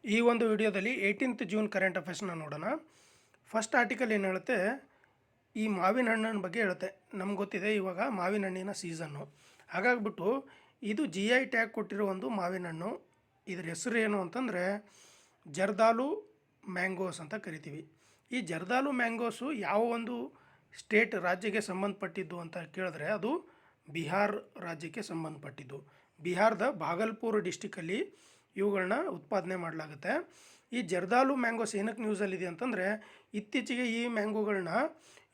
ಈ ಒಂದು ವಿಡಿಯೋದಲ್ಲಿ 18th ಜೂನ್ ಕರೆಂಟ್ ಅಫೇರ್ಸ್ನ ನೋಡೋಣ. ಫಸ್ಟ್ ಆರ್ಟಿಕಲ್ ಏನು ಹೇಳುತ್ತೆ, ಈ ಮಾವಿನ ಹಣ್ಣಿನ ಬಗ್ಗೆ ಹೇಳುತ್ತೆ. ನಮ್ಗೆ ಗೊತ್ತಿದೆ ಇವಾಗ ಮಾವಿನ ಹಣ್ಣಿನ ಸೀಸನ್ನು. ಹಾಗಾಗ್ಬಿಟ್ಟು ಇದು GI ಟ್ಯಾಗ್ ಕೊಟ್ಟಿರೋ ಒಂದು ಮಾವಿನ ಹಣ್ಣು. ಇದರ ಹೆಸರು ಏನು ಅಂತಂದರೆ ಜರ್ದಾಲು ಮ್ಯಾಂಗೋಸ್ ಅಂತ ಕರಿತೀವಿ. ಈ ಜರ್ದಾಲು ಮ್ಯಾಂಗೋಸು ಯಾವ ಒಂದು ಸ್ಟೇಟ್ ರಾಜ್ಯಕ್ಕೆ ಸಂಬಂಧಪಟ್ಟಿದ್ದು ಅಂತ ಕೇಳಿದ್ರೆ ಅದು ಬಿಹಾರ್ ರಾಜ್ಯಕ್ಕೆ ಸಂಬಂಧಪಟ್ಟಿದ್ದು. ಬಿಹಾರದ ಭಾಗಲ್ಪುರ್ ಡಿಸ್ಟಿಕಲ್ಲಿ ಇವುಗಳನ್ನ ಉತ್ಪಾದನೆ ಮಾಡಲಾಗುತ್ತೆ. ಈ ಜರ್ದಾಲು ಮ್ಯಾಂಗೋಸ್ ಏನಕ್ಕೆ ನ್ಯೂಸಲ್ಲಿದೆ ಅಂತಂದರೆ ಇತ್ತೀಚೆಗೆ ಈ ಮ್ಯಾಂಗೋಗಳನ್ನ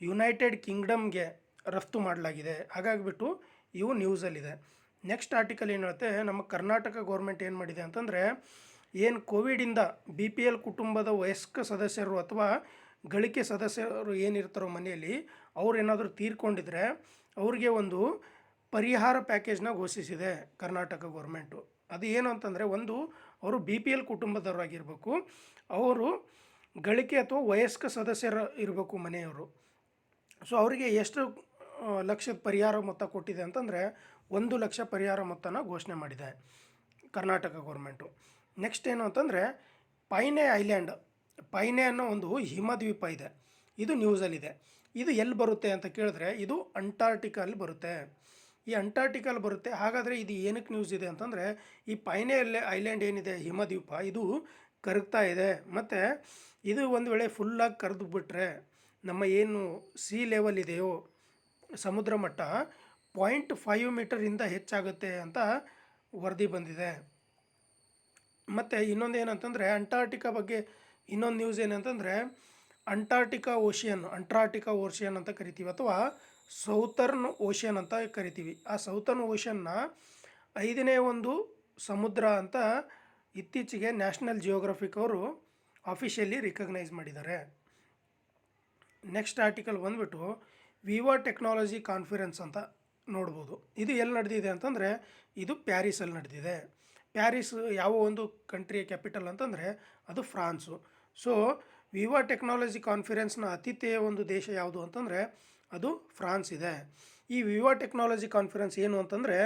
ಯುನೈಟೆಡ್ ಕಿಂಗ್ಡಮ್ಗೆ ರಫ್ತು ಮಾಡಲಾಗಿದೆ. ಹಾಗಾಗಿಬಿಟ್ಟು ಇವು ನ್ಯೂಸಲ್ಲಿದೆ. ನೆಕ್ಸ್ಟ್ ಆರ್ಟಿಕಲ್ ಏನು ಹೇಳುತ್ತೆ, ನಮ್ಮ ಕರ್ನಾಟಕ ಗೌರ್ಮೆಂಟ್ ಏನು ಮಾಡಿದೆ ಅಂತಂದರೆ ಏನು ಕೋವಿಡಿಂದ BPL ಕುಟುಂಬದ ವಯಸ್ಕ ಸದಸ್ಯರು ಅಥವಾ ಗಳಿಕೆ ಸದಸ್ಯರು ಏನಿರ್ತಾರೋ ಮನೆಯಲ್ಲಿ ಅವ್ರು ಏನಾದರೂ ತೀರ್ಕೊಂಡಿದ್ರೆ ಅವ್ರಿಗೆ ಒಂದು ಪರಿಹಾರ ಪ್ಯಾಕೇಜ್ನ ಘೋಷಿಸಿದೆ ಕರ್ನಾಟಕ ಗೌರ್ಮೆಂಟು. ಅದು ಏನು ಅಂತಂದರೆ, ಒಂದು ಅವರು BPL ಕುಟುಂಬದವರಾಗಿರಬೇಕು, ಅವರು ಗಳಿಕೆ ಅಥವಾ ವಯಸ್ಕ ಸದಸ್ಯರು ಇರಬೇಕು ಮನೆಯವರು. ಸೊ ಅವರಿಗೆ ಎಷ್ಟು ಲಕ್ಷದ ಪರಿಹಾರ ಮೊತ್ತ ಕೊಟ್ಟಿದೆ ಅಂತಂದರೆ 1 ಲಕ್ಷ ಪರಿಹಾರ ಮೊತ್ತನ ಘೋಷಣೆ ಮಾಡಿದೆ ಕರ್ನಾಟಕ ಗೌರ್ಮೆಂಟು. ನೆಕ್ಸ್ಟ್ ಏನು ಅಂತಂದರೆ ಪೈನೆ ಐಲ್ಯಾಂಡ್, ಪೈನೆ ಅನ್ನೋ ಒಂದು ಹಿಮದ್ವೀಪ ಇದೆ, ಇದು ನ್ಯೂಸಲ್ಲಿದೆ. ಇದು ಎಲ್ಲಿ ಬರುತ್ತೆ ಅಂತ ಕೇಳಿದ್ರೆ ಇದು ಅಂಟಾರ್ಟಿಕಲ್ಲಿ ಬರುತ್ತೆ. ಈ ಅಂಟಾರ್ಟಿಕಲ್ಲಿ ಬರುತ್ತೆ. ಹಾಗಾದರೆ ಇದು ಏನಕ್ಕೆ ನ್ಯೂಸ್ ಇದೆ ಅಂತಂದರೆ ಈ ಪೈನೆ ಐಲ್ಯಾಂಡ್ ಏನಿದೆ ಹಿಮದ್ವೀಪ, ಇದು ಕರಗ್ತಾ ಇದೆ. ಮತ್ತು ಇದು ಒಂದು ವೇಳೆ ಫುಲ್ಲಾಗಿ ಕರೆದು ಬಿಟ್ಟರೆ ನಮ್ಮ ಏನು ಸಿ ಲೆವೆಲ್ ಇದೆಯೋ ಸಮುದ್ರ ಮಟ್ಟ 0.5 ಮೀಟರಿಂದ ಹೆಚ್ಚಾಗುತ್ತೆ ಅಂತ ವರದಿ ಬಂದಿದೆ. ಮತ್ತು ಇನ್ನೊಂದು ಏನಂತಂದರೆ ಅಂಟಾರ್ಟಿಕಾ ಬಗ್ಗೆ ಇನ್ನೊಂದು ನ್ಯೂಸ್ ಏನಂತಂದರೆ ಅಂಟಾರ್ಟಿಕಾ ಓಷಿಯನ್ ಅಂತ ಕರಿತೀವಿ, ಅಥವಾ ಸೌತರ್ನ್ ಓಷನ್ ಅಂತ ಕರಿತೀವಿ. ಆ ಸೌತರ್ನ್ ಓಷನ್ನ 5ನೇ ಒಂದು ಸಮುದ್ರ ಅಂತ ಇತ್ತೀಚೆಗೆ ನ್ಯಾಷನಲ್ ಜಿಯೋಗ್ರಫಿಕ್ ಅವರು ಆಫಿಷಿಯಲಿ ರಿಕಗ್ನೈಸ್ ಮಾಡಿದ್ದಾರೆ. ನೆಕ್ಸ್ಟ್ ಆರ್ಟಿಕಲ್ ಬಂದುಬಿಟ್ಟು ವಿವೋ ಟೆಕ್ನಾಲಜಿ ಕಾನ್ಫರೆನ್ಸ್ ಅಂತ ನೋಡ್ಬೋದು. ಇದು ಎಲ್ಲಿ ನಡೆದಿದೆ ಅಂತಂದರೆ ಇದು ಪ್ಯಾರಿಸಲ್ಲಿ ನಡೆದಿದೆ. ಪ್ಯಾರಿಸ್ ಯಾವ ಒಂದು ಕಂಟ್ರಿಯ ಕ್ಯಾಪಿಟಲ್ ಅಂತಂದರೆ ಅದು ಫ್ರಾನ್ಸು. ಸೊ ವಿವೋ ಟೆಕ್ನಾಲಜಿ ಕಾನ್ಫರೆನ್ಸ್ನ ಆತಿಥೇಯ ಒಂದು ದೇಶ ಯಾವುದು ಅಂತಂದರೆ ಅದು ಫ್ರಾನ್ಸ್ ಇದೆ. ಈ ವಿವೋ ಟೆಕ್ನಾಲಜಿ ಕಾನ್ಫರೆನ್ಸ್ ಏನು ಅಂತಂದರೆ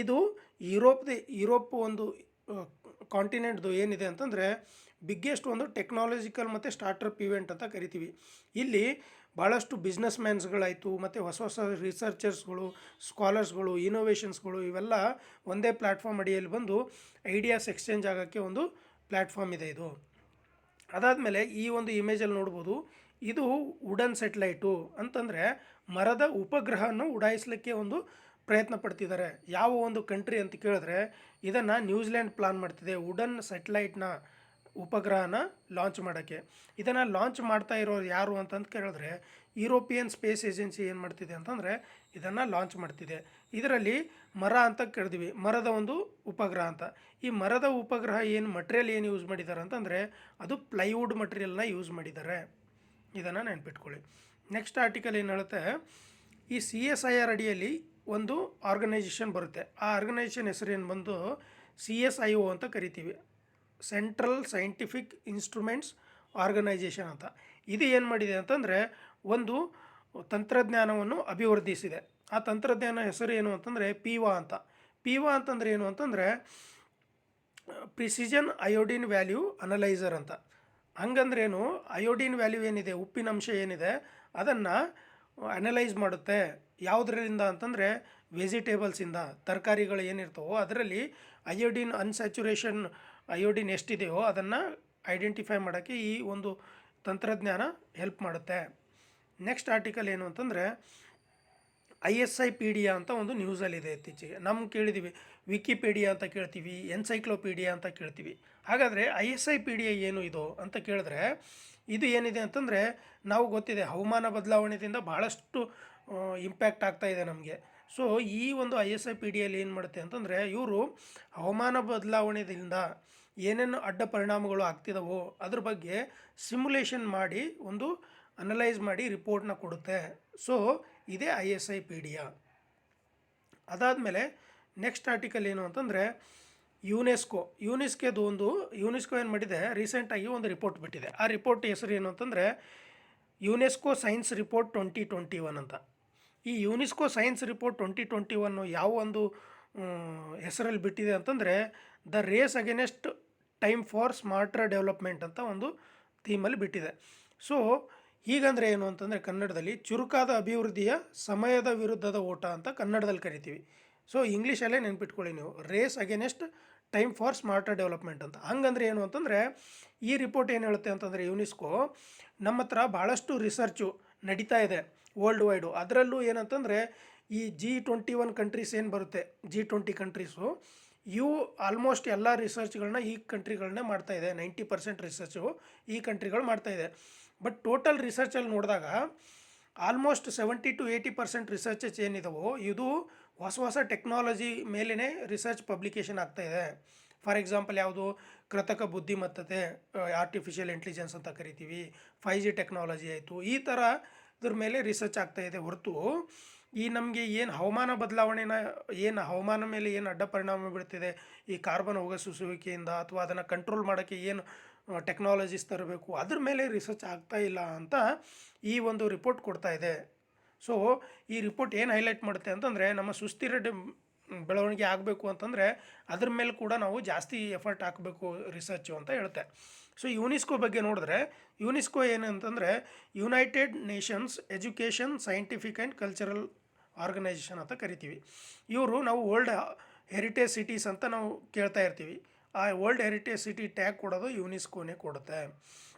ಇದು ಯುರೋಪ್ ಒಂದು ಕಾಂಟಿನೆಂಟ್ದು ಏನಿದೆ ಅಂತಂದರೆ ಬಿಗ್ಗೆಸ್ಟ್ ಒಂದು ಟೆಕ್ನಾಲಜಿಕಲ್ ಮತ್ತು ಸ್ಟಾರ್ಟಪ್ ಇವೆಂಟ್ ಅಂತ ಕರಿತೀವಿ. ಇಲ್ಲಿ ಭಾಳಷ್ಟು ಬಿಸ್ನೆಸ್ ಮ್ಯಾನ್ಸ್ಗಳಾಯಿತು ಮತ್ತು ಹೊಸ ಹೊಸ ರಿಸರ್ಚರ್ಸ್ಗಳು, ಸ್ಕಾಲರ್ಸ್ಗಳು, ಇನೋವೇಷನ್ಸ್ಗಳು ಇವೆಲ್ಲ ಒಂದೇ ಪ್ಲ್ಯಾಟ್ಫಾರ್ಮ್ ಅಡಿಯಲ್ಲಿ ಬಂದು ಐಡಿಯಾಸ್ ಎಕ್ಸ್ಚೇಂಜ್ ಆಗೋಕ್ಕೆ ಒಂದು ಪ್ಲ್ಯಾಟ್ಫಾರ್ಮ್ ಇದೆ ಇದು. ಅದಾದಮೇಲೆ ಈ ಒಂದು ಇಮೇಜಲ್ಲಿ ನೋಡ್ಬೋದು, ಇದು ವುಡನ್ ಸೆಟ್ಲೈಟು ಅಂತಂದರೆ ಮರದ ಉಪಗ್ರಹವನ್ನು ಉಡಾಯಿಸಲಿಕ್ಕೆ ಒಂದು ಪ್ರಯತ್ನ ಪಡ್ತಿದ್ದಾರೆ. ಯಾವ ಒಂದು ಕಂಟ್ರಿ ಅಂತ ಕೇಳಿದ್ರೆ ಇದನ್ನು ನ್ಯೂಜಿಲೆಂಡ್ ಪ್ಲಾನ್ ಮಾಡ್ತಿದೆ ವುಡನ್ ಸೆಟ್ಲೈಟ್ನ ಉಪಗ್ರಹನ ಲಾಂಚ್ ಮಾಡೋಕ್ಕೆ. ಇದನ್ನು ಲಾಂಚ್ ಮಾಡ್ತಾ ಇರೋರು ಯಾರು ಅಂತಂದು ಕೇಳಿದ್ರೆ ಯುರೋಪಿಯನ್ ಸ್ಪೇಸ್ ಏಜೆನ್ಸಿ ಏನು ಮಾಡ್ತಿದೆ ಅಂತಂದರೆ ಇದನ್ನು ಲಾಂಚ್ ಮಾಡ್ತಿದೆ. ಇದರಲ್ಲಿ ಮರ ಅಂತ ಕೇಳಿದ್ವಿ, ಮರದ ಒಂದು ಉಪಗ್ರಹ ಅಂತ. ಈ ಮರದ ಉಪಗ್ರಹ ಏನು ಮಟೀರಿಯಲ್ ಏನು ಯೂಸ್ ಮಾಡಿದ್ದಾರೆ ಅಂತಂದರೆ ಅದು ಪ್ಲೈವುಡ್ ಮಟೀರಿಯಲ್ನ ಯೂಸ್ ಮಾಡಿದ್ದಾರೆ. ಇದನ್ನು ನೆನ್ಪಿಟ್ಕೊಳ್ಳಿ. ನೆಕ್ಸ್ಟ್ ಆರ್ಟಿಕಲ್ ಏನು ಹೇಳುತ್ತೆ, ಈ CSIR ಅಡಿಯಲ್ಲಿ ಒಂದು ಆರ್ಗನೈಜೇಷನ್ ಬರುತ್ತೆ. ಆ ಆರ್ಗನೈಜೇಷನ್ ಹೆಸರು ಏನು ಬಂದು CSIO ಅಂತ ಕರಿತೀವಿ, ಸೆಂಟ್ರಲ್ ಸೈಂಟಿಫಿಕ್ ಇನ್ಸ್ಟ್ರೂಮೆಂಟ್ಸ್ ಆರ್ಗನೈಜೇಷನ್ ಅಂತ. ಇದು ಏನು ಮಾಡಿದೆ ಅಂತಂದರೆ ಒಂದು ತಂತ್ರಜ್ಞಾನವನ್ನು ಅಭಿವರ್ಧಿಸಿದೆ. ಆ ತಂತ್ರಜ್ಞಾನ ಹೆಸರು ಏನು ಅಂತಂದರೆ PIVA ಅಂತ. PIVA ಅಂತಂದರೆ ಏನು ಅಂತಂದರೆ ಪ್ರಿಸಿಷನ್ ಅಯೋಡಿನ್ ವ್ಯಾಲ್ಯೂ ಅನಲೈಸರ್ ಅಂತ. ಹಂಗಂದ್ರೇನು, ಅಯೋಡಿನ್ ವ್ಯಾಲ್ಯೂ ಏನಿದೆ, ಉಪ್ಪಿನಂಶ ಏನಿದೆ ಅದನ್ನು ಅನಲೈಸ್ ಮಾಡುತ್ತೆ. ಯಾವುದರಿಂದ ಅಂತಂದರೆ ವೆಜಿಟೇಬಲ್ಸಿಂದ, ತರಕಾರಿಗಳು ಏನಿರ್ತವೋ ಅದರಲ್ಲಿ ಅಯೋಡಿನ್ ಅನ್ಸ್ಯಾಚುರೇಷನ್ ಅಯೋಡಿನ್ ಎಷ್ಟಿದೆಯೋ ಅದನ್ನು ಐಡೆಂಟಿಫೈ ಮಾಡೋಕ್ಕೆ ಈ ಒಂದು ತಂತ್ರಜ್ಞಾನ ಹೆಲ್ಪ್ ಮಾಡುತ್ತೆ. ನೆಕ್ಸ್ಟ್ ಆರ್ಟಿಕಲ್ ಏನು ಅಂತಂದರೆ ISIPedia ಅಂತ ಒಂದು ನ್ಯೂಸಲ್ಲಿದೆ ಇತ್ತೀಚೆಗೆ. ಕೇಳಿದ್ದೀವಿ ವಿಕಿಪೀಡಿಯಾ ಅಂತ ಕೇಳ್ತೀವಿ, ಎನ್ಸೈಕ್ಲೋಪೀಡಿಯಾ ಅಂತ ಕೇಳ್ತೀವಿ. ಹಾಗಾದರೆ ISIPedia ಏನು ಇದು ಅಂತ ಕೇಳಿದ್ರೆ ಇದು ಏನಿದೆ ಅಂತಂದರೆ, ನಾವು ಗೊತ್ತಿದೆ ಹವಾಮಾನ ಬದಲಾವಣೆಯಿಂದ ಭಾಳಷ್ಟು ಇಂಪ್ಯಾಕ್ಟ್ ಆಗ್ತಾಯಿದೆ ನಮಗೆ. ಸೊ ಈ ಒಂದು ISIPediಯಲ್ಲಿ ಏನು ಮಾಡುತ್ತೆ ಅಂತಂದರೆ ಇವರು ಹವಾಮಾನ ಬದಲಾವಣೆಯಿಂದ ಏನೇನು ಅಡ್ಡ ಪರಿಣಾಮಗಳು ಆಗ್ತಿದಾವೋ ಅದ್ರ ಬಗ್ಗೆ ಸಿಮ್ಯುಲೇಷನ್ ಮಾಡಿ ಒಂದು ಅನಲೈಸ್ ಮಾಡಿ ರಿಪೋರ್ಟ್ನ ಕೊಡುತ್ತೆ. ಸೊ ಇದೇ ISIPedia. ಅದಾದಮೇಲೆ ನೆಕ್ಸ್ಟ್ ಆರ್ಟಿಕಲ್ ಏನು ಅಂತಂದರೆ ಯುನೆಸ್ಕೋ ಏನು ಮಾಡಿದೆ, ರೀಸೆಂಟಾಗಿ ಒಂದು ರಿಪೋರ್ಟ್ ಬಿಟ್ಟಿದೆ. ಆ ರಿಪೋರ್ಟ್ ಹೆಸರು ಏನು ಅಂತಂದರೆ ಯುನೆಸ್ಕೋ ಸೈನ್ಸ್ ರಿಪೋರ್ಟ್ 2021 ಅಂತ. ಈ ಯುನೆಸ್ಕೋ ಸೈನ್ಸ್ ರಿಪೋರ್ಟ್ 2021 ಯಾವ ಒಂದು ಹೆಸರಲ್ಲಿ ಬಿಟ್ಟಿದೆ ಅಂತಂದರೆ the race against time for smarter development ಅಂತ ಒಂದು ಥೀಮಲ್ಲಿ ಬಿಟ್ಟಿದೆ. ಸೊ ಹೀಗಂದರೆ ಏನು ಅಂತಂದರೆ ಕನ್ನಡದಲ್ಲಿ ಚುರುಕಾದ ಅಭಿವೃದ್ಧಿಯ ಸಮಯದ ವಿರುದ್ಧದ ಓಟ ಅಂತ ಕನ್ನಡದಲ್ಲಿ ಕರಿತೀವಿ. ಸೊ ಇಂಗ್ಲೀಷಲ್ಲೇ ನೆನ್ಪಿಟ್ಕೊಳ್ಳಿ ನೀವು, race against time for smarter development ಅಂತ. ಹಂಗಂದ್ರೆ ಏನು ಅಂತಂದರೆ ಈ ರಿಪೋರ್ಟ್ ಏನು ಹೇಳುತ್ತೆ ಅಂತಂದರೆ ಯುನೆಸ್ಕೋ ನಮ್ಮ ಹತ್ರ ಭಾಳಷ್ಟು ರಿಸರ್ಚು ನಡೀತಾ ಇದೆ ವರ್ಲ್ಡ್ ವೈಡು. ಅದರಲ್ಲೂ ಏನಂತಂದರೆ ಈ G21 ಕಂಟ್ರೀಸ್ ಏನು ಬರುತ್ತೆ, G20 ಕಂಟ್ರೀಸು, ಇವು ಆಲ್ಮೋಸ್ಟ್ ಎಲ್ಲ ರಿಸರ್ಚ್ಗಳನ್ನ ಈ ಕಂಟ್ರಿಗಳನ್ನೇ ಮಾಡ್ತಾಯಿದೆ. 90% ರಿಸರ್ಚು ಈ ಕಂಟ್ರಿಗಳು ಮಾಡ್ತಾಯಿದೆ. ಬಟ್ ಟೋಟಲ್ ರಿಸರ್ಚಲ್ಲಿ ನೋಡಿದಾಗ ಆಲ್ಮೋಸ್ಟ್ 70-80% ರಿಸರ್ಚಸ್ ಏನಿದಾವೋ ಇದು ಹೊಸ ಟೆಕ್ನಾಲಜಿ ಮೇಲೇ ರಿಸರ್ಚ್ ಪಬ್ಲಿಕೇಶನ್ ಆಗ್ತಾಯಿದೆ. ಫಾರ್ ಎಕ್ಸಾಂಪಲ್ ಯಾವುದು, ಕೃತಕ ಬುದ್ಧಿಮತ್ತತೆ, ಆರ್ಟಿಫಿಷಿಯಲ್ ಇಂಟೆಲಿಜೆನ್ಸ್ ಅಂತ ಕರಿತೀವಿ, 5G ಟೆಕ್ನಾಲಜಿ ಆಯಿತು, ಈ ಥರ ಇದ್ರ ಮೇಲೆ ರಿಸರ್ಚ್ ಆಗ್ತಾಯಿದೆ ಹೊರತು ಈ ನಮಗೆ ಏನು ಹವಾಮಾನ ಬದಲಾವಣೆನ, ಏನು ಹವಾಮಾನ ಮೇಲೆ ಏನು ಅಡ್ಡ ಪರಿಣಾಮ ಬೀಳ್ತಿದೆ ಈ ಕಾರ್ಬನ್ ಹೊರಸೂಸುವಿಕೆಯಿಂದ, ಅಥವಾ ಅದನ್ನು ಕಂಟ್ರೋಲ್ ಮಾಡೋಕ್ಕೆ ಏನು ಟೆಕ್ನಾಲಜೀಸ್ ತರಬೇಕು, ಅದ್ರ ಮೇಲೆ ರಿಸರ್ಚ್ ಆಗ್ತಾ ಇಲ್ಲ ಅಂತ ಈ ಒಂದು ರಿಪೋರ್ಟ್ ಕೊಡ್ತಾ ಇದೆ. ಸೊ ಈ ರಿಪೋರ್ಟ್ ಏನು ಹೈಲೈಟ್ ಮಾಡುತ್ತೆ ಅಂತಂದರೆ ನಮ್ಮ ಸುಸ್ಥಿರ ಬೆಳವಣಿಗೆ ಆಗಬೇಕು ಅಂತಂದರೆ ಅದ್ರ ಮೇಲೆ ಕೂಡ ನಾವು ಜಾಸ್ತಿ ಎಫರ್ಟ್ ಹಾಕಬೇಕು ರಿಸರ್ಚು ಅಂತ ಹೇಳುತ್ತೆ. ಸೊ ಯುನೆಸ್ಕೋ ಬಗ್ಗೆ ನೋಡಿದ್ರೆ ಯುನೆಸ್ಕೋ ಏನಂತಂದರೆ United Nations education scientific and cultural organisation ಅಂತ ಕರಿತೀವಿ. ಇವರು ನಾವು ವರ್ಲ್ಡ್ ಹೆರಿಟೇಜ್ ಸಿಟೀಸ್ ಅಂತ ನಾವು ಕೇಳ್ತಾ ಇರ್ತೀವಿ. ಆ ವರ್ಲ್ಡ್ ಹೆರಿಟೇಜ್ ಸಿಟಿ ಟ್ಯಾಗ್ ಕೊಡೋದು ಯುನೆಸ್ಕೋನೇ ಕೊಡುತ್ತೆ.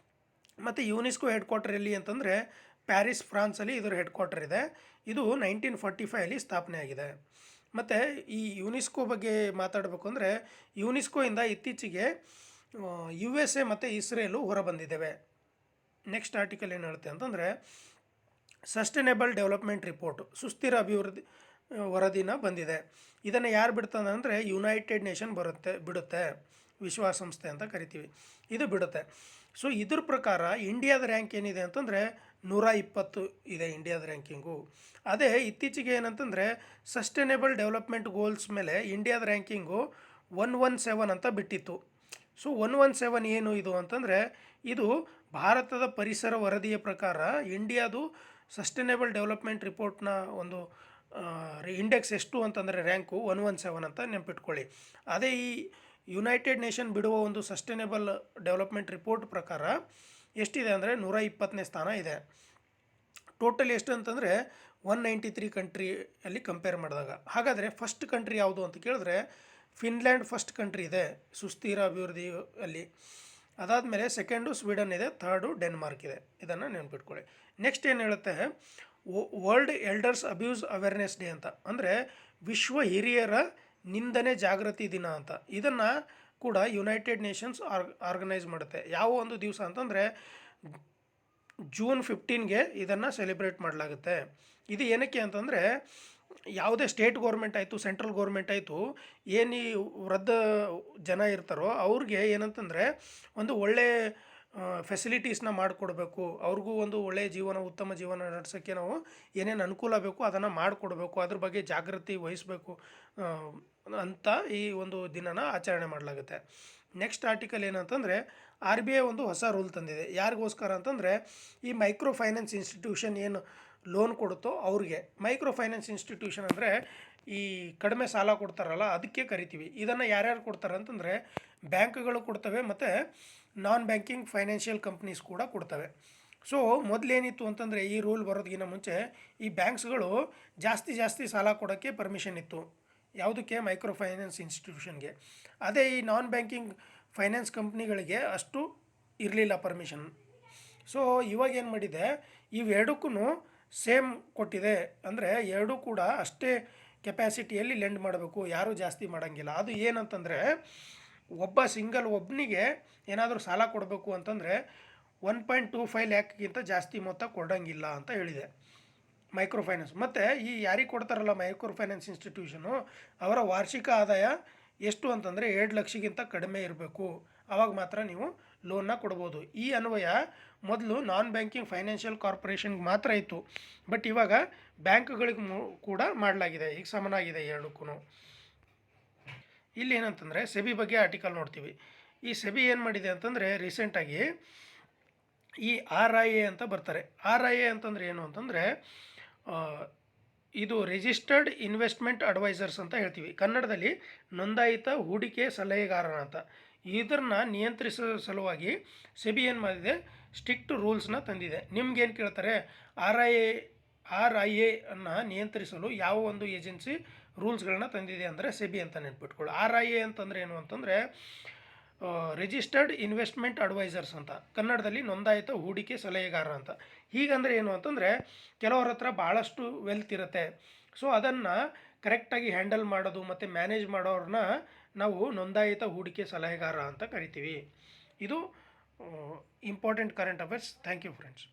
ಮತ್ತು ಯುನೆಸ್ಕೋ ಹೆಡ್ ಕ್ವಾರ್ಟರ್ ಎಲ್ಲಿ ಅಂತಂದರೆ ಪ್ಯಾರಿಸ್, ಫ್ರಾನ್ಸಲ್ಲಿ ಇದರ ಹೆಡ್ ಕ್ವಾರ್ಟರ್ ಇದೆ. ಇದು 1945 ಸ್ಥಾಪನೆ ಆಗಿದೆ. ಮತ್ತು ಈ ಯುನೆಸ್ಕೋ ಬಗ್ಗೆ ಮಾತಾಡಬೇಕು ಅಂದರೆ ಯುನೆಸ್ಕೋಯಿಂದ ಇತ್ತೀಚೆಗೆ USA ಮತ್ತು ಇಸ್ರೇಲು ಹೊರಬಂದಿದ್ದೇವೆ. ನೆಕ್ಸ್ಟ್ ಆರ್ಟಿಕಲ್ ಏನು ಹೇಳುತ್ತೆ ಅಂತಂದರೆ ಸಸ್ಟೈನೇಬಲ್ ಡೆವಲಪ್ಮೆಂಟ್ ರಿಪೋರ್ಟ್, ಸುಸ್ಥಿರ ಅಭಿವೃದ್ಧಿ ವರದಿನ ಬಂದಿದೆ. ಇದನ್ನು ಯಾರು ಬಿಡ್ತದೆ ಅಂದರೆ ಯುನೈಟೆಡ್ ನೇಷನ್ ಬಿಡುತ್ತೆ, ವಿಶ್ವಸಂಸ್ಥೆ ಅಂತ ಕರಿತೀವಿ, ಇದು ಬಿಡುತ್ತೆ. ಸೊ ಇದ್ರ ಪ್ರಕಾರ ಇಂಡಿಯಾದ ರ್ಯಾಂಕ್ ಏನಿದೆ ಅಂತಂದರೆ 120 ಇದೆ ಇಂಡಿಯಾದ ರ್ಯಾಂಕಿಂಗು. ಅದೇ ಇತ್ತೀಚೆಗೆ ಏನಂತಂದರೆ ಸಸ್ಟೈನೇಬಲ್ ಡೆವಲಪ್ಮೆಂಟ್ ಗೋಲ್ಸ್ ಮೇಲೆ ಇಂಡಿಯಾದ ರ್ಯಾಂಕಿಂಗು 117 ಅಂತ ಬಿಟ್ಟಿತ್ತು. ಸೊ 117 ಏನು ಇದು ಅಂತಂದರೆ ಇದು ಭಾರತದ ಪರಿಸರ ವರದಿಯ ಪ್ರಕಾರ ಇಂಡಿಯಾದು ಸಸ್ಟೈನೇಬಲ್ ಡೆವಲಪ್ಮೆಂಟ್ ರಿಪೋರ್ಟ್ನ ಒಂದು ಇಂಡೆಕ್ಸ್ ಎಷ್ಟು ಅಂತಂದರೆ ರ್ಯಾಂಕು 117 ಅಂತ ನೆನಪಿಟ್ಕೊಳ್ಳಿ. ಅದೇ ಈ ಯುನೈಟೆಡ್ ನೇಷನ್ ಬಿಡುವ ಒಂದು ಸಸ್ಟೈನೇಬಲ್ ಡೆವಲಪ್ಮೆಂಟ್ ರಿಪೋರ್ಟ್ ಪ್ರಕಾರ ಎಷ್ಟಿದೆ ಅಂದರೆ 120ನೇ ಸ್ಥಾನ ಇದೆ. ಟೋಟಲ್ ಎಷ್ಟು ಅಂತಂದರೆ 193 ಕಂಟ್ರಿಯಲ್ಲಿ ಕಂಪೇರ್ ಮಾಡಿದಾಗ. ಹಾಗಾದರೆ ಫಸ್ಟ್ ಕಂಟ್ರಿ ಯಾವುದು ಅಂತ ಕೇಳಿದ್ರೆ ಫಿನ್ಲ್ಯಾಂಡ್ ಫಸ್ಟ್ ಕಂಟ್ರಿ ಇದೆ ಸುಸ್ಥಿರ ಅಭಿವೃದ್ಧಿಯಲ್ಲಿ. ಅದಾದಮೇಲೆ ಸೆಕೆಂಡು ಸ್ವೀಡನ್ ಇದೆ, ಥರ್ಡು ಡೆನ್ಮಾರ್ಕ್ ಇದೆ. ಇದನ್ನು ನೆನಪಿಟ್ಕೊಳ್ಳಿ. ನೆಕ್ಸ್ಟ್ ಏನು ಹೇಳುತ್ತೆ, world elders abuse awareness day ಅಂತ, ಅಂದರೆ ವಿಶ್ವ ಹಿರಿಯರ ನಿಂದನೆ ಜಾಗೃತಿ ದಿನ ಅಂತ. ಇದನ್ನು ಕೂಡ ಯುನೈಟೆಡ್ ನೇಷನ್ಸ್ ಆರ್ಗನೈಸ್ ಮಾಡುತ್ತೆ. ಯಾವ ಒಂದು ದಿವಸ ಅಂತಂದರೆ June 15ಗೆ ಇದನ್ನು ಸೆಲೆಬ್ರೇಟ್ ಮಾಡಲಾಗುತ್ತೆ. ಇದು ಏನಕ್ಕೆ ಅಂತಂದರೆ ಯಾವುದೇ ಸ್ಟೇಟ್ ಗೌರ್ಮೆಂಟ್ ಆಯಿತು, ಸೆಂಟ್ರಲ್ ಗೌರ್ಮೆಂಟ್ ಆಯಿತು, ಏನು ಈ ವೃದ್ಧ ಜನ ಇರ್ತಾರೋ ಅವ್ರಿಗೆ ಏನಂತಂದರೆ ಒಂದು ಒಳ್ಳೆಯ ಫೆಸಿಲಿಟೀಸ್ನ ಮಾಡಿಕೊಡ್ಬೇಕು, ಅವ್ರಿಗೂ ಒಂದು ಒಳ್ಳೆಯ ಜೀವನ, ಉತ್ತಮ ಜೀವನ ನಡೆಸೋಕ್ಕೆ ನಾವು ಏನೇನು ಅನುಕೂಲ ಬೇಕು ಅದನ್ನು ಮಾಡಿಕೊಡ್ಬೇಕು, ಅದ್ರ ಬಗ್ಗೆ ಜಾಗೃತಿ ವಹಿಸಬೇಕು ಅಂತ ಈ ಒಂದು ದಿನನ ಆಚರಣೆ ಮಾಡಲಾಗುತ್ತೆ. ನೆಕ್ಸ್ಟ್ ಆರ್ಟಿಕಲ್ ಏನಂತಂದರೆ RBI ಒಂದು ಹೊಸ ರೂಲ್ ತಂದಿದೆ. ಯಾರಿಗೋಸ್ಕರ ಅಂತಂದರೆ ಈ ಮೈಕ್ರೋ ಫೈನಾನ್ಸ್ ಇನ್ಸ್ಟಿಟ್ಯೂಷನ್ ಏನು ಲೋನ್ ಕೊಡುತ್ತೋ ಅವ್ರಿಗೆ. ಮೈಕ್ರೋ ಫೈನಾನ್ಸ್ ಇನ್ಸ್ಟಿಟ್ಯೂಷನ್ ಅಂದರೆ ಈ ಕಡಿಮೆ ಸಾಲ ಕೊಡ್ತಾರಲ್ಲ ಅದಕ್ಕೆ ಕರಿತೀವಿ. ಇದನ್ನು ಯಾರ್ಯಾರು ಕೊಡ್ತಾರೆ ಅಂತಂದರೆ ಬ್ಯಾಂಕ್ಗಳು ಕೊಡ್ತವೆ ಮತ್ತು ನಾನ್ ಬ್ಯಾಂಕಿಂಗ್ ಫೈನಾನ್ಷಿಯಲ್ ಕಂಪ್ನೀಸ್ ಕೂಡ ಕೊಡ್ತವೆ. ಸೊ ಮೊದಲೇನಿತ್ತು ಅಂತಂದರೆ ಈ ರೂಲ್ ಬರೋದಕ್ಕಿಂತ ಮುಂಚೆ ಈ ಬ್ಯಾಂಕ್ಸ್ಗಳು ಜಾಸ್ತಿ ಸಾಲ ಕೊಡೋಕ್ಕೆ ಪರ್ಮಿಷನ್ ಇತ್ತು. ಯಾವುದಕ್ಕೆ? ಮೈಕ್ರೋ ಫೈನಾನ್ಸ್ ಇನ್ಸ್ಟಿಟ್ಯೂಷನ್ಗೆ. ಅದೇ ಈ ನಾನ್ ಬ್ಯಾಂಕಿಂಗ್ ಫೈನಾನ್ಸ್ ಕಂಪ್ನಿಗಳಿಗೆ ಅಷ್ಟು ಇರಲಿಲ್ಲ ಪರ್ಮಿಷನ್. ಸೊ ಇವಾಗ ಏನು ಮಾಡಿದೆ, ಇವೆರಡಕ್ಕೂ ಸೇಮ್ ಕೊಟ್ಟಿದೆ. ಅಂದರೆ ಎರಡೂ ಕೂಡ ಅಷ್ಟೇ ಕೆಪ್ಯಾಸಿಟಿಯಲ್ಲಿ ಲೆಂಡ್ ಮಾಡಬೇಕು, ಯಾರೂ ಜಾಸ್ತಿ ಮಾಡೋಂಗಿಲ್ಲ. ಅದು ಏನಂತಂದರೆ ಒಬ್ಬನಿಗೆ ಏನಾದರೂ ಸಾಲ ಕೊಡಬೇಕು ಅಂತಂದರೆ 1.25 ಲ್ಯಾಕ್ಗಿಂತ ಜಾಸ್ತಿ ಮೊತ್ತ ಕೊಡೋಂಗಿಲ್ಲ ಅಂತ ಹೇಳಿದೆ ಮೈಕ್ರೋ ಫೈನಾನ್ಸ್. ಮತ್ತು ಈ ಯಾರಿಗೆ ಕೊಡ್ತಾರಲ್ಲ ಮೈಕ್ರೋ ಫೈನಾನ್ಸ್ ಇನ್ಸ್ಟಿಟ್ಯೂಷನು, ಅವರ ವಾರ್ಷಿಕ ಆದಾಯ ಎಷ್ಟು ಅಂತಂದರೆ 2 ಲಕ್ಷಕ್ಕಿಂತ ಕಡಿಮೆ ಇರಬೇಕು, ಆವಾಗ ಮಾತ್ರ ನೀವು ಲೋನ್ನ ಕೊಡ್ಬೋದು. ಈ ಅನ್ವಯ ಮೊದಲು ನಾನ್ ಬ್ಯಾಂಕಿಂಗ್ ಫೈನಾನ್ಷಿಯಲ್ ಕಾರ್ಪೊರೇಷನ್ಗೆ ಮಾತ್ರ ಇತ್ತು, ಬಟ್ ಇವಾಗ ಬ್ಯಾಂಕ್ಗಳಿಗೆ ಕೂಡ ಮಾಡಲಾಗಿದೆ. ಈಗ ಸಮನಾಗಿದೆ ಎರಡಕ್ಕೂ. ಇಲ್ಲಿ ಏನಂತಂದರೆ ಸೆಬಿ ಬಗ್ಗೆ ಆರ್ಟಿಕಲ್ ನೋಡ್ತೀವಿ. ಈ ಸೆಬಿ ಏನು ಮಾಡಿದೆ ಅಂತಂದರೆ ರೀಸೆಂಟಾಗಿ ಈ RIA ಅಂತ ಬರ್ತಾರೆ. RIA ಅಂತಂದರೆ ಏನು ಅಂತಂದರೆ ಇದು ರಿಜಿಸ್ಟರ್ಡ್ ಇನ್ವೆಸ್ಟ್ಮೆಂಟ್ ಅಡ್ವೈಸರ್ಸ್ ಅಂತ ಹೇಳ್ತೀವಿ, ಕನ್ನಡದಲ್ಲಿ ನೋಂದಾಯಿತ ಹೂಡಿಕೆ ಸಲಹೆಗಾರನ ಅಂತ. ಇದನ್ನು ನಿಯಂತ್ರಿಸೋ ಸಲುವಾಗಿ ಸೆಬಿ ಏನು ಮಾಡಿದೆ, ಸ್ಟ್ರಿಕ್ಟ್ ರೂಲ್ಸ್ನ ತಂದಿದೆ. ನಿಮ್ಗೇನು ಕೇಳ್ತಾರೆ, RIA ಅನ್ನು ನಿಯಂತ್ರಿಸಲು ಯಾವ ಒಂದು ಏಜೆನ್ಸಿ ರೂಲ್ಸ್ಗಳನ್ನ ತಂದಿದೆ ಅಂದರೆ ಸೆಬಿ ಅಂತ ನೆನ್ಪಿಟ್ಕೊಳ್ಳಿ. RIA ಅಂತಂದರೆ ಏನು ಅಂತಂದರೆ ರಿಜಿಸ್ಟರ್ಡ್ ಇನ್ವೆಸ್ಟ್ಮೆಂಟ್ ಅಡ್ವೈಸರ್ಸ್ ಅಂತ, ಕನ್ನಡದಲ್ಲಿ ನೋಂದಾಯಿತ ಹೂಡಿಕೆ ಸಲಹೆಗಾರ ಅಂತ. ಹೀಗಂದರೆ ಏನು ಅಂತಂದರೆ ಕೆಲವ್ರ ಹತ್ರ ಭಾಳಷ್ಟು ವೆಲ್ತ್ ಇರುತ್ತೆ, ಸೊ ಅದನ್ನು ಕರೆಕ್ಟಾಗಿ ಹ್ಯಾಂಡಲ್ ಮಾಡೋದು ಮತ್ತು ಮ್ಯಾನೇಜ್ ಮಾಡೋರನ್ನ ನಾವು ನೋಂದಾಯಿತ ಹೂಡಿಕೆ ಸಲಹೆಗಾರ ಅಂತ ಕರಿತೀವಿ. ಇದು important current affairs. Thank you friends.